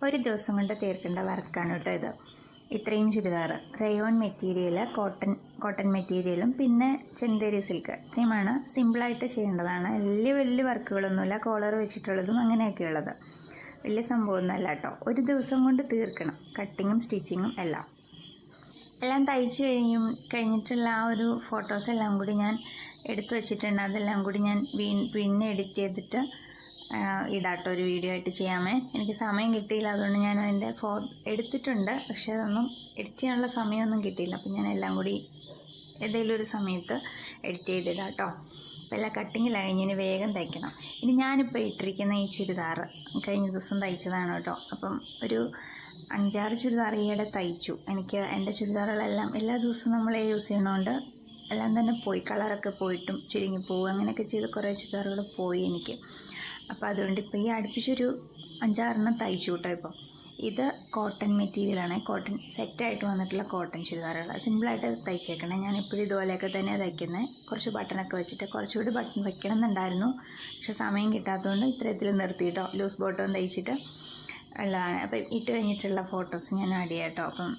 ഒരു ദിവസം കൊണ്ട് തീർക്കേണ്ട വർക്കാണ് കേട്ടോ ഇത്. ഇത്രയും ചുരിദാർ റയോൺ മെറ്റീരിയൽ, കോട്ടൺ മെറ്റീരിയലും പിന്നെ ചെന്തേരി സിൽക്ക് ഇത്രയുമാണ്. സിമ്പിളായിട്ട് ചെയ്യേണ്ടതാണ്. വലിയ വർക്കുകളൊന്നുമില്ല. കോളർ വെച്ചിട്ടുള്ളതും അങ്ങനെയൊക്കെയുള്ളത്. വലിയ സംഭവമൊന്നുമല്ല കേട്ടോ. ഒരു ദിവസം കൊണ്ട് തീർക്കണം. കട്ടിങ്ങും സ്റ്റിച്ചിങ്ങും എല്ലാം തയ്ച്ച് കഴിഞ്ഞിട്ടുള്ള ആ ഒരു ഫോട്ടോസ് എല്ലാം കൂടി ഞാൻ എടുത്തു വെച്ചിട്ടുണ്ട്. അതെല്ലാം കൂടി ഞാൻ പിന്നെ എഡിറ്റ് ചെയ്തിട്ട് ഇടാട്ടോ, ഒരു വീഡിയോ ആയിട്ട് ചെയ്യാമേ. എനിക്ക് സമയം കിട്ടിയില്ല, അതുകൊണ്ട് ഞാൻ അതിൻ്റെ എടുത്തിട്ടുണ്ട്. പക്ഷേ അതൊന്നും എഡിറ്റ് ചെയ്യാനുള്ള സമയമൊന്നും കിട്ടിയില്ല. അപ്പം ഞാൻ എല്ലാം കൂടി ഏതെങ്കിലും ഒരു സമയത്ത് എഡിറ്റ് ചെയ്തിടാട്ടോ. അപ്പോൾ എല്ലാം കട്ടിങ്ങില്ല, കഴിഞ്ഞ് വേഗം തയ്ക്കണം. ഇനി ഞാനിപ്പോൾ ഇട്ടിരിക്കുന്ന ഈ ചുരിദാർ കഴിഞ്ഞ ദിവസം തയ്ച്ചതാണ് കേട്ടോ. അപ്പം ഒരു 5-6 ചുരിദാർ ഈയിടെ തയ്ച്ചു. എനിക്ക് എൻ്റെ ചുരിദാറുകളെല്ലാം എല്ലാ ദിവസവും നമ്മൾ യൂസ് ചെയ്യണോണ്ട് എല്ലാം തന്നെ പോയി, കളറൊക്കെ പോയിട്ടും ചുരുങ്ങിപ്പോവും, അങ്ങനെയൊക്കെ ചെയ്ത് കുറേ ചുരിദാറുകൾ പോയി എനിക്ക്. അപ്പോൾ അതുകൊണ്ട് ഇപ്പോൾ ഈ അടുപ്പിച്ചൊരു 5-6 തയ്ച്ചു കേട്ടോ. ഇപ്പോൾ ഇത് കോട്ടൺ മെറ്റീരിയലാണ്, കോട്ടൺ സെറ്റായിട്ട് വന്നിട്ടുള്ള കോട്ടൺ ചുരിദാറുകൾ. സിമ്പിളായിട്ട് തയ്ച്ചേക്കണേ. ഞാൻ എപ്പോഴും ഇതുപോലെയൊക്കെ തന്നെയാണ് തയ്ക്കുന്നത്. കുറച്ച് ബട്ടണൊക്കെ വെച്ചിട്ട്, കുറച്ചുകൂടി ബട്ടൺ വെക്കണം എന്നുണ്ടായിരുന്നു, പക്ഷെ സമയം കിട്ടാത്തതുകൊണ്ട് ഇത്തരത്തിൽ നിർത്തിയിട്ടോ. ലൂസ് ബോട്ടം തയ്ച്ചിട്ട് ഉള്ളതാണ്. അപ്പം ഇട്ട് കഴിഞ്ഞിട്ടുള്ള ഫോട്ടോസ് ഞാൻ ആഡ് ചെയ്യാം കേട്ടോ. അപ്പം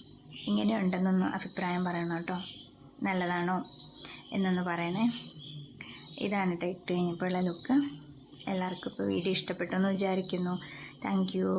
ഇങ്ങനെയുണ്ടെന്നൊന്ന് അഭിപ്രായം പറയണം കേട്ടോ. നല്ലതാണോ എന്നൊന്ന് പറയണേ. ഇതാണ് കേട്ടോ ഇട്ട് കഴിഞ്ഞപ്പോഴുള്ള ലുക്ക്. എല്ലാവർക്കും ഇപ്പോൾ വീഡിയോ ഇഷ്ടപ്പെട്ടെന്ന് വിചാരിക്കുന്നു. Thank you.